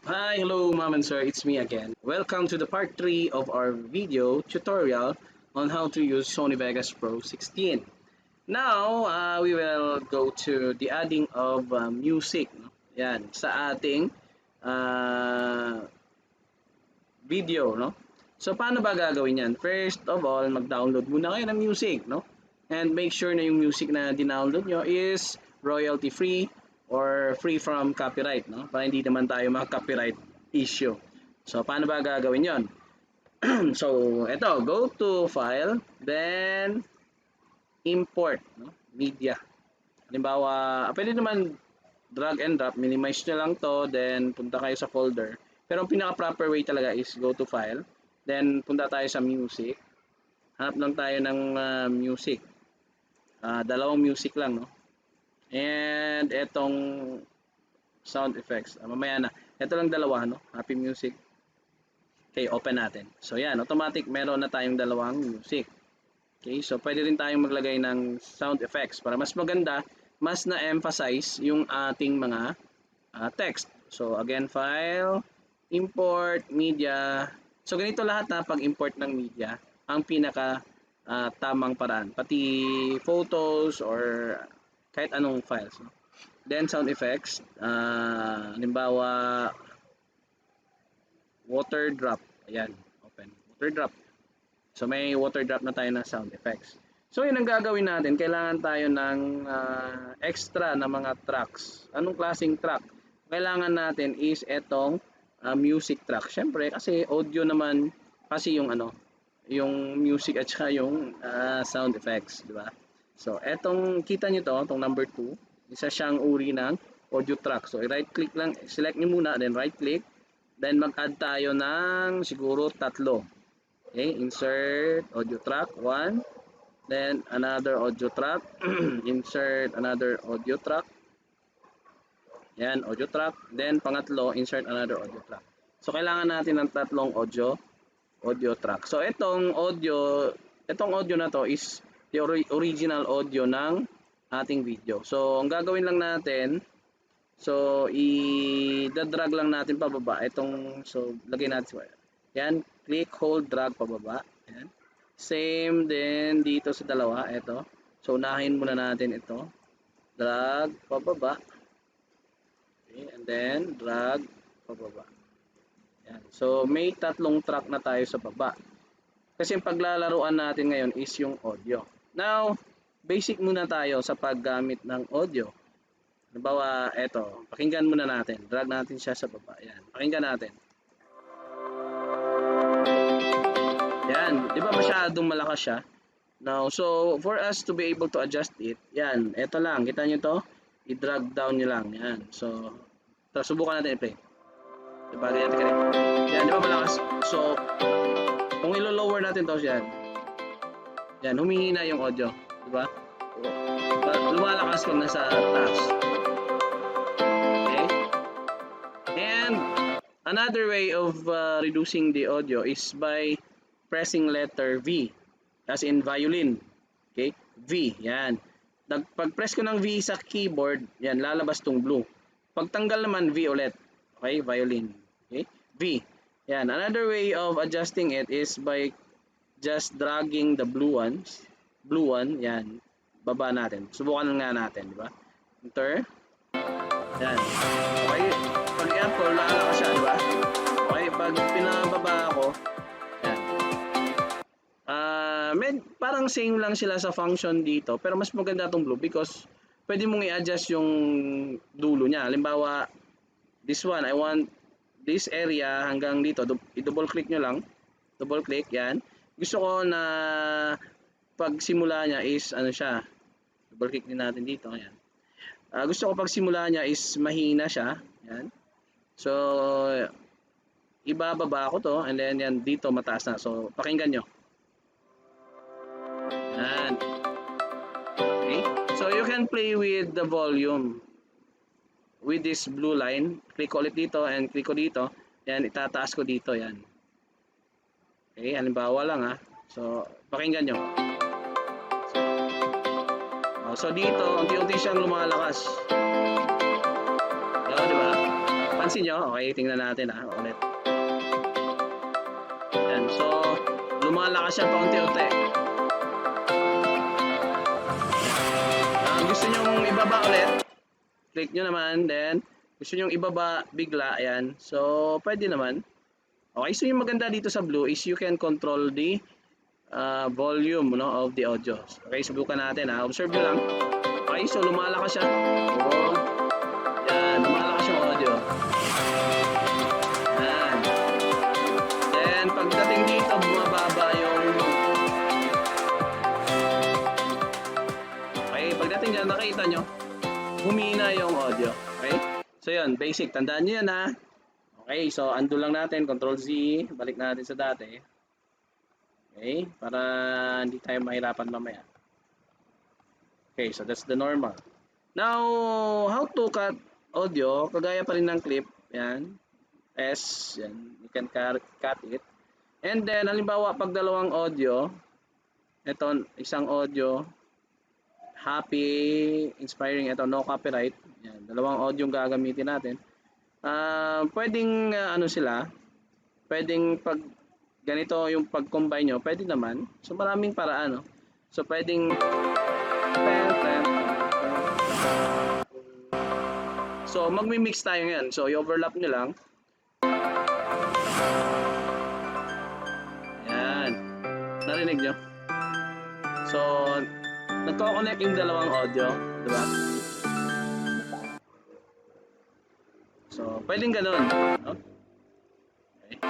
Hi, hello mom and sir, it's me again. Welcome to the part 3 of our video tutorial on how to use Sony Vegas Pro 16. Now, we will go to the adding of music. No? Yan, sa ating uh, video. No? So, paano ba gagawin yan? First of all, mag-download muna kayo ng music. No? And make sure na yung music na dinownload nyo is royalty free or free from copyright. No? Para hindi naman tayo mga-copyright issue. So, paano ba gagawin yon? So, eto, go to file, then import, no? Media. Halimbawa, pwede naman drag and drop, minimize nyo lang to, then punta kayo sa folder. Pero ang pinaka-proper way talaga is go to file, then punta tayo sa music. Hanap lang tayo ng music. Dalawang music lang, no? And etong sound effects. Mamaya na. Ito lang dalawa, no? Happy music. Okay, open natin. So yan, automatic meron na tayong dalawang music. Okay, so pwede rin tayong maglagay ng sound effects para mas maganda, mas na-emphasize yung ating mga text. So again, file, import, media. So ganito lahat na pag-import ng media, ang pinaka tamang paraan. Pati photos or kahit anong files. No? Then sound effects, halimbawa water drop. Ayan, open. Water drop. So may water drop na tayo na sound effects. So yun ang gagawin natin, kailangan tayo ng extra na mga tracks. Anong klaseng track? Kailangan natin is etong music track. Syempre kasi audio naman kasi yung yung music at saka yung sound effects, di ba? So etong kita niyo to, itong number 2, isa siyang uri ng audio track. So i-right click lang, select niyo muna, then right click, then mag-add tayo ng siguro 3. Okay, insert audio track 1, then another audio track, insert another audio track. Yan, audio track, then pangatlo, insert another audio track. So kailangan natin ng 3 audio track. So itong audio na to is the original audio ng ating video. So ang gagawin lang natin, so i-drag lang natin pababa itong, so lagay natin yan, click, hold, drag pababa. Yan. Same din dito sa dalawa, ito. So unahin muna natin ito. Drag pababa. Okay, and then drag pababa. Yan. So may 3 track na tayo sa baba. Kasi yung paglalaruan natin ngayon is yung audio. Now, basic muna tayo sa paggamit ng audio. Halimbawa, ito, pakinggan muna natin. Drag natin siya sa baba. Yan, pakinggan natin. Yan, di ba masyadong malakas siya? Now, so for us to be able to adjust it, yan, ito lang, kita nyo to? I-drag down nyo lang, yan. So, subukan natin i-play. Diba, ganyan, yan, di ba malakas? So, kung ilo-lower natin to, yan, humihina yung audio, di ba? Lumalakas pag nasa taas. Okay? And, another way of reducing the audio is by pressing letter V, as in violin. Okay? V, yan. Pag-press ko ng V sa keyboard, yan, lalabas tong blue. Pagtanggal naman, V ulit. Okay? Violin. Okay? V. Yan. Another way of adjusting it is by just dragging the blue one, yan. Baba natin. Subukan nga natin, di ba? Enter. Yan. Okay? Pag example, lalakas siya, di ba? Okay? Pag pinababa ako, parang same lang sila sa function dito, pero mas maganda itong blue because pwede mong i-adjust yung dulo niya. Halimbawa, this one, I want this area hanggang dito. I-double click nyo lang. Double click, yan. Gusto ko na pag simula niya is ano siya. Double click din natin dito, yan. Gusto ko pag simula niya is mahina siya. Yan. So, ibababa ko to and then yan dito mataas na. So, pakinggan nyo. Yan. Okay. So you can play with the volume with this blue line. Click ulit dito and click ko dito. Yan, itataas ko dito. Yan. Okay, halimbawa lang ha. So, pakinggan nyo. So dito, unti-unti siyang lumalakas. Diba? Pansin nyo? Okay, tingnan natin ulit. Yan, so lumalakas siya paunti-unti. Gusto nyo ibaba ulit, click nyo naman, then gusto nyo ibaba bigla, ayan. So pwede naman. Okay, so yung maganda dito sa blue is you can control the volume, no, of the audio. Okay, subukan natin, observe nyo lang. Okay, so lumalakas siya. So, yan, lumalakas yung audio. Yan. Then pagdating dito, bumababa yung... Okay, pagdating dyan, nakita nyo, humina yung audio. Okay, so yun, basic, tandaan nyo yan Okay, so undo lang natin, Control Z, balik natin sa dati. Okay, para hindi tayo mahirapan mamaya. Okay, so that's the normal. Now, how to cut audio, kagaya pa rin ng clip, yan, S, yan, you can cut it. And then, halimbawa, pag dalawang audio, ito, isang audio, happy, inspiring, ito, no copyright, yan, dalawang audio yung gagamitin natin. Pwedeng ano sila, pwedeng pag ganito yung pag-combine nyo, pwede naman. So maraming paraan, no? So pwedeng so magmi-mix tayo ngayon. So i-overlap nyo lang. Yan. Narinig nyo? So nagko-connect yung dalawang audio, di ba? So, pwedeng ganun. No? Okay.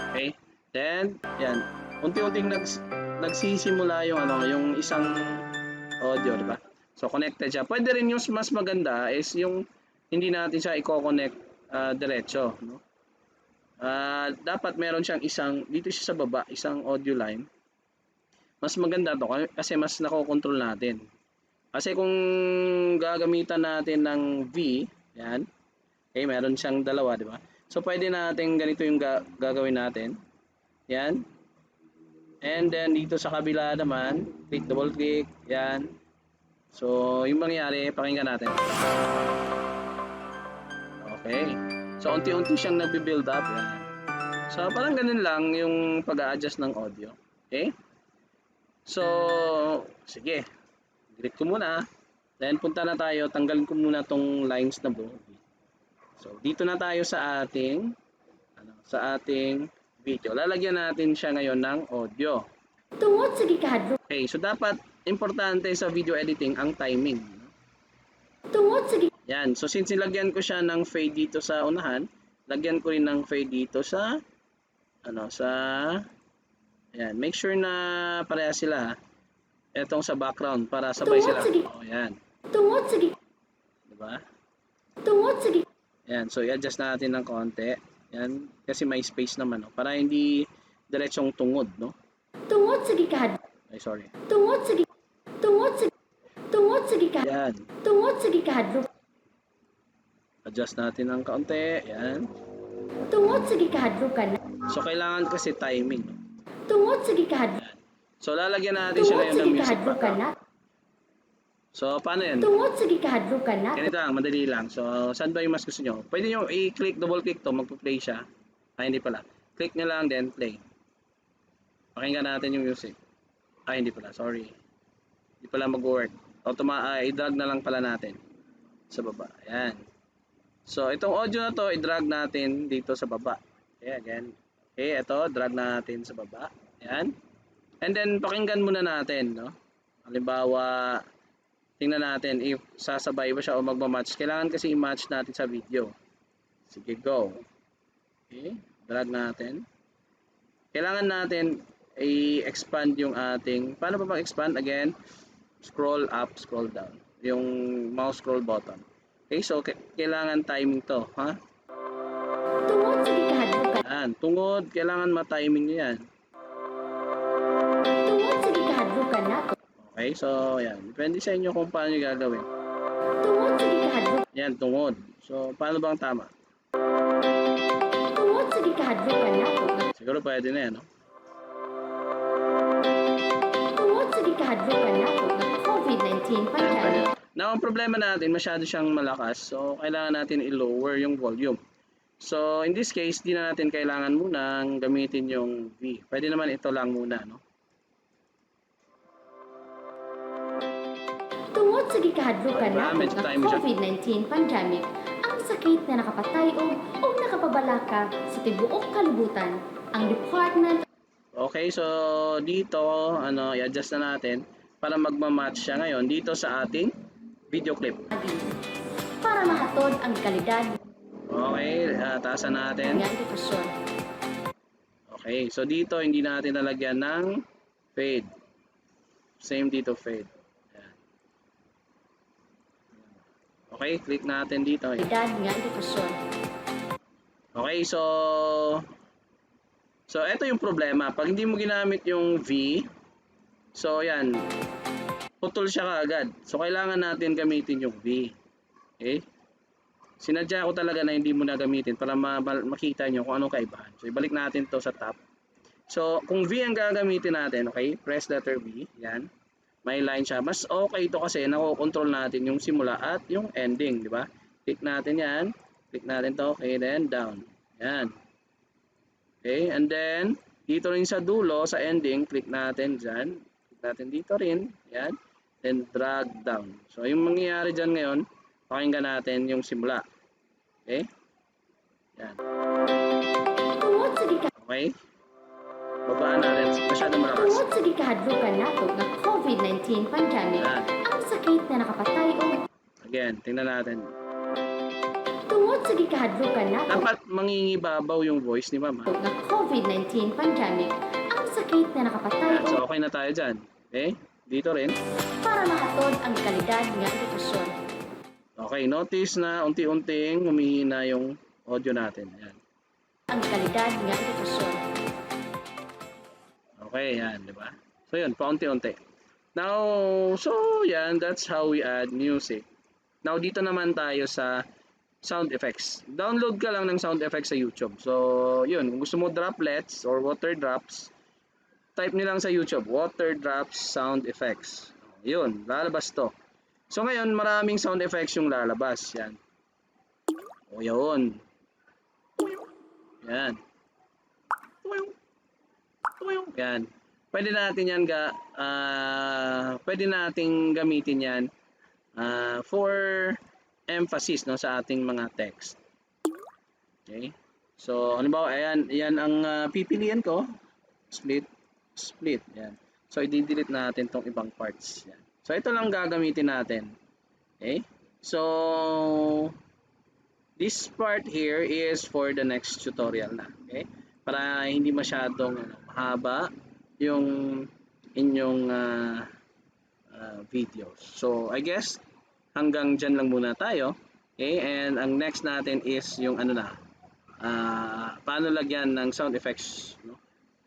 Okay. Then, yan. Unti-unting nagsisimula yung yung isang audio, diba? So, connected siya. Pwede rin yung mas maganda is yung hindi natin siya i-connect diretso, no? Dapat meron siyang dito siya sa baba, isang audio line. Mas maganda to kasi mas nakokontrol natin. Kasi kung gagamitan natin ng V, yan. Okay, meron siyang dalawa, di ba? So pwede natin ganito yung gagawin natin. Yan. And then dito sa kabila naman, click, double click, yan. So yung mangyayari, pakinggan natin. Okay. So unti-unti siyang nagbi-build up, yan. So parang ganun lang yung pag-a-adjust ng audio. Okay? So sige. Click ko muna. Then punta na tayo, tanggalin ko muna tong lines na blue. So dito na tayo sa ating video. Lalagyan natin siya ngayon ng audio. Okay, so dapat importante sa video editing ang timing. Yan, so since nilagyan ko siya ng fade dito sa unahan, lagyan ko rin ng fade dito sa ayan, make sure na pareha sila. Etong sa background para sabay sila. Oh, yan. Diba? Yan, so i-adjust natin ng konti. Yan, kasi may space naman, no? Para hindi diretsong tungod, no? Ay, sorry. Yan. Adjust natin ng konti. Yan. So kailangan kasi timing, no? Yan. So lalagyan natin siya ngayon ng music background. So paano yan? Ganito lang, madali lang. So saan ba yung mas gusto nyo? Pwede nyo i-click, double click to, magpo-play siya. Hindi pala. Click nyo lang, then play. Pakinggan natin yung music. Hindi pala, sorry. Hindi pala mag-work. I-drag na lang pala natin sa baba. Ayan. So itong audio na to, i-drag natin dito sa baba. Okay, again. Okay, ito, drag natin sa baba. Ayan. And then pakinggan muna natin, no? Halimbawa, tingnan natin if sasabay ba siya o magma-match. Kailangan kasi i-match natin sa video. Sige, go. Okay, drag natin. Kailangan natin i-expand yung ating, paano ba mag-expand? Again, scroll up, scroll down. Yung mouse scroll button. Okay, so kailangan timing to, ha? Yan, tungod, kailangan ma-timing nyo yan. Okay, so yan. Depende sa inyo kung paano nyo gagawin. Yan, tungod. So, paano bang tama? Siguro pwede na yan, no? Now, Now, ang problema natin, masyado siyang malakas. So, kailangan natin i-lower yung volume. So, in this case, di na natin kailangan munang gamitin yung V. Pwede naman ito lang muna, no? Tungod sa gikahadlukan nato medyo nga tayo mo siya. COVID-19 pandemic, ang sakit na nakapatay o nakapabalaka sa tibuok kalibutan, ang Department. Okay, so dito, i-adjust na natin para magma-match siya ngayon dito sa ating video clip. Para mahatod ang kalidad Okay, taasan natin. ng edukasyon. Okay, so dito hindi natin nalagyan ng fade. Same dito, fade. Ayan. Okay, click natin dito. Kalidad ng edukasyon. Okay, so ito yung problema. Pag hindi mo ginamit yung V, so yan, putol siya kaagad. So kailangan natin gamitin yung V. Okay? Sinadya ko talaga na hindi mo na gamitin para makita nyo kung anong kaibahan. So ibalik natin to sa top. So kung V ang gagamitin natin, okay, press letter V, yan. May line siya. Mas okay ito kasi nakokontrol natin yung simula at yung ending, di ba? Click natin yan. Click natin to, okay, then down. Yan. Okay, and then dito rin sa dulo, sa ending, click natin dyan. Click natin dito rin, yan. Then drag down. So yung mangyayari dyan ngayon, pakinggan natin yung simula. Okay? Yan. Tungod sa Okay? Babaan natin. Masyadong malakas. Tungod sa gikahadlukan nato nga COVID-19 pandemic, Yan. ang sakit na nakapatay o Again, tingnan natin. tungod sa gikahadlukan nato Dapat mangingibabaw yung voice ni Mama. nga COVID-19 pandemic, ang sakit na nakapatay Yan. So okay na tayo dyan. Okay? Dito rin. para mahatod ang kalidad ng edukasyon. Okay, notice na unti-unting humihina yung audio natin. Yan. Ang kalidad ng edukasyon. Okay, yan, di ba? So yun, paunti-unti. Now, so yan, that's how we add music. Now, dito naman tayo sa sound effects. Download ka lang ng sound effects sa YouTube. So, yun, kung gusto mo droplets or water drops, type nilang sa YouTube, water drops sound effects. Yun, lalabas to. So ngayon, maraming sound effects yung lalabas. Yan. O yun. Yan. Yan. Pwede natin yan pwede nating gamitin yan for emphasis, no, sa ating mga text. Okay? So, halimbawa, ayan, yan ang pipilian ko. Split. Yan. So, i-delete natin tong ibang parts. Yan. So, ito lang gagamitin natin. Okay? So, this part here is for the next tutorial na. Okay? Para hindi masyadong mahaba yung inyong videos. So, I guess, hanggang dyan lang muna tayo. Okay? And ang next natin is yung paano lagyan ng sound effects, no?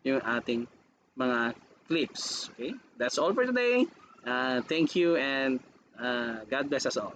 Yung ating mga clips. Okay? That's all for today. Thank you and God bless us all.